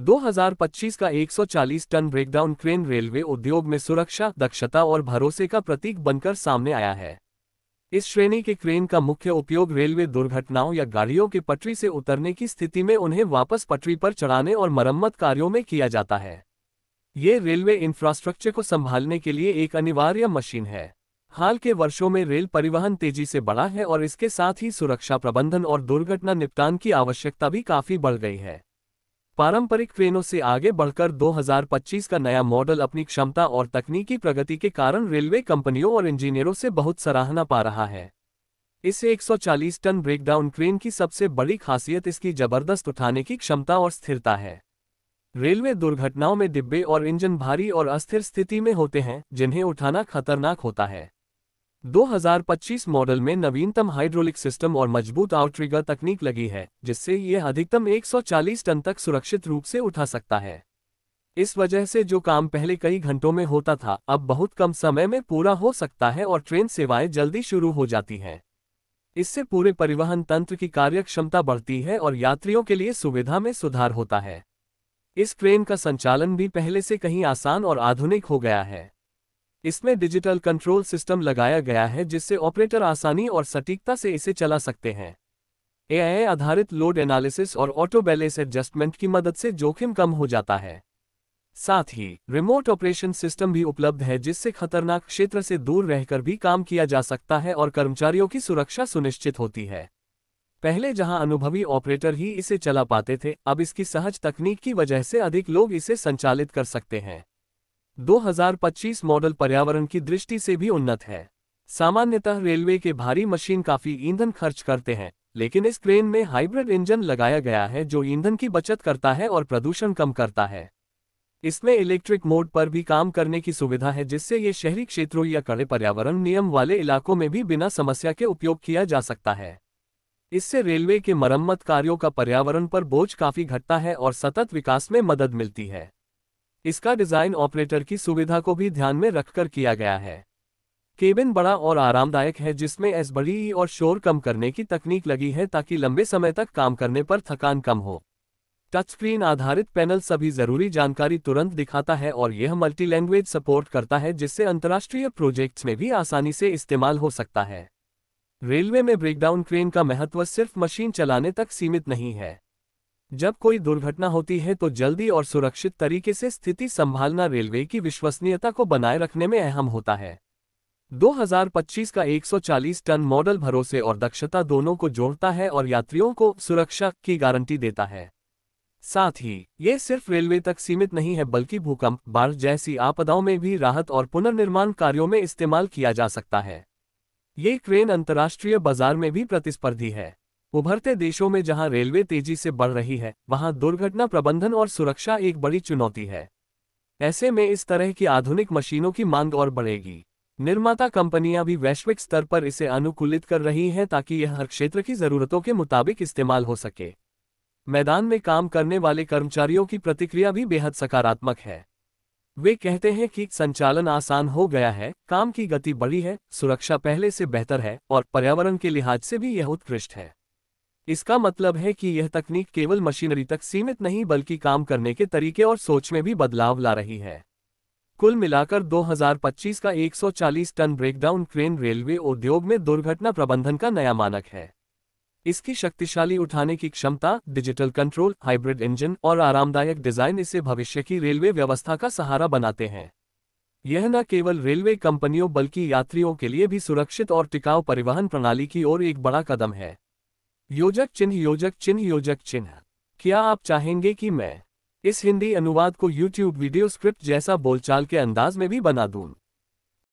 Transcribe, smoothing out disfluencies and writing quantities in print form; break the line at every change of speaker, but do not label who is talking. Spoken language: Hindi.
2025 का 140 टन ब्रेकडाउन क्रेन रेलवे उद्योग में सुरक्षा, दक्षता और भरोसे का प्रतीक बनकर सामने आया है। इस श्रेणी के क्रेन का मुख्य उपयोग रेलवे दुर्घटनाओं या गाड़ियों के पटरी से उतरने की स्थिति में उन्हें वापस पटरी पर चढ़ाने और मरम्मत कार्यों में किया जाता है। ये रेलवे इंफ्रास्ट्रक्चर को संभालने के लिए एक अनिवार्य मशीन है। हाल के वर्षों में रेल परिवहन तेजी से बढ़ा है और इसके साथ ही सुरक्षा प्रबंधन और दुर्घटना निपटान की आवश्यकता भी काफी बढ़ गई है। पारंपरिक क्रेनों से आगे बढ़कर 2025 का नया मॉडल अपनी क्षमता और तकनीकी प्रगति के कारण रेलवे कंपनियों और इंजीनियरों से बहुत सराहना पा रहा है। इस 140 टन ब्रेकडाउन क्रेन की सबसे बड़ी खासियत इसकी जबरदस्त उठाने की क्षमता और स्थिरता है। रेलवे दुर्घटनाओं में डिब्बे और इंजन भारी और अस्थिर स्थिति में होते हैं, जिन्हें उठाना खतरनाक होता है। 2025 मॉडल में नवीनतम हाइड्रोलिक सिस्टम और मजबूत आउटरिगर तकनीक लगी है, जिससे यह अधिकतम 140 टन तक सुरक्षित रूप से उठा सकता है। इस वजह से जो काम पहले कई घंटों में होता था, अब बहुत कम समय में पूरा हो सकता है और ट्रेन सेवाएं जल्दी शुरू हो जाती हैं। इससे पूरे परिवहन तंत्र की कार्यक्षमता बढ़ती है और यात्रियों के लिए सुविधा में सुधार होता है। इस क्रेन का संचालन भी पहले से कहीं आसान और आधुनिक हो गया है। इसमें डिजिटल कंट्रोल सिस्टम लगाया गया है, जिससे ऑपरेटर आसानी और सटीकता से इसे चला सकते हैं। एआई आधारित लोड एनालिसिस और ऑटो बैलेंस एडजस्टमेंट की मदद से जोखिम कम हो जाता है। साथ ही रिमोट ऑपरेशन सिस्टम भी उपलब्ध है, जिससे खतरनाक क्षेत्र से दूर रहकर भी काम किया जा सकता है और कर्मचारियों की सुरक्षा सुनिश्चित होती है। पहले जहां अनुभवी ऑपरेटर ही इसे चला पाते थे, अब इसकी सहज तकनीक की वजह से अधिक लोग इसे संचालित कर सकते हैं। 2025 मॉडल पर्यावरण की दृष्टि से भी उन्नत है। सामान्यतः रेलवे के भारी मशीन काफी ईंधन खर्च करते हैं, लेकिन इस क्रेन में हाइब्रिड इंजन लगाया गया है जो ईंधन की बचत करता है और प्रदूषण कम करता है। इसमें इलेक्ट्रिक मोड पर भी काम करने की सुविधा है, जिससे ये शहरी क्षेत्रों या कड़े पर्यावरण नियम वाले इलाकों में भी बिना समस्या के उपयोग किया जा सकता है। इससे रेलवे के मरम्मत कार्यों का पर्यावरण पर बोझ काफी घटता है और सतत विकास में मदद मिलती है। इसका डिजाइन ऑपरेटर की सुविधा को भी ध्यान में रखकर किया गया है। केबिन बड़ा और आरामदायक है, जिसमें एसबडी और शोर कम करने की तकनीक लगी है ताकि लंबे समय तक काम करने पर थकान कम हो। टच स्क्रीन आधारित पैनल सभी जरूरी जानकारी तुरंत दिखाता है और यह मल्टी लैंग्वेज सपोर्ट करता है, जिससे अंतर्राष्ट्रीय प्रोजेक्ट्स में भी आसानी से इस्तेमाल हो सकता है। रेलवे में ब्रेकडाउन क्रेन का महत्व सिर्फ मशीन चलाने तक सीमित नहीं है। जब कोई दुर्घटना होती है तो जल्दी और सुरक्षित तरीके से स्थिति संभालना रेलवे की विश्वसनीयता को बनाए रखने में अहम होता है। 2025 का 140 टन मॉडल भरोसे और दक्षता दोनों को जोड़ता है और यात्रियों को सुरक्षा की गारंटी देता है। साथ ही ये सिर्फ रेलवे तक सीमित नहीं है, बल्कि भूकंप, बाढ़ जैसी आपदाओं में भी राहत और पुनर्निर्माण कार्यों में इस्तेमाल किया जा सकता है। ये क्रेन अंतर्राष्ट्रीय बाजार में भी प्रतिस्पर्धी है। उभरते देशों में जहां रेलवे तेजी से बढ़ रही है, वहां दुर्घटना प्रबंधन और सुरक्षा एक बड़ी चुनौती है। ऐसे में इस तरह की आधुनिक मशीनों की मांग और बढ़ेगी। निर्माता कंपनियां भी वैश्विक स्तर पर इसे अनुकूलित कर रही हैं ताकि यह हर क्षेत्र की जरूरतों के मुताबिक इस्तेमाल हो सके। मैदान में काम करने वाले कर्मचारियों की प्रतिक्रिया भी बेहद सकारात्मक है। वे कहते हैं कि संचालन आसान हो गया है, काम की गति बढ़ी है, सुरक्षा पहले से बेहतर है और पर्यावरण के लिहाज से भी यह उत्कृष्ट है। इसका मतलब है कि यह तकनीक केवल मशीनरी तक सीमित नहीं, बल्कि काम करने के तरीके और सोच में भी बदलाव ला रही है। कुल मिलाकर 2025 का 140 टन ब्रेकडाउन क्रेन रेलवे उद्योग में दुर्घटना प्रबंधन का नया मानक है। इसकी शक्तिशाली उठाने की क्षमता, डिजिटल कंट्रोल, हाइब्रिड इंजन और आरामदायक डिजाइन इसे भविष्य की रेलवे व्यवस्था का सहारा बनाते हैं। यह न केवल रेलवे कंपनियों बल्कि यात्रियों के लिए भी सुरक्षित और टिकाऊ परिवहन प्रणाली की ओर एक बड़ा कदम है। योजक चिन्ह, योजक चिन्ह, योजक चिन्ह। क्या आप चाहेंगे कि मैं इस हिंदी अनुवाद को YouTube वीडियो स्क्रिप्ट जैसा बोलचाल के अंदाज में भी बना दूं?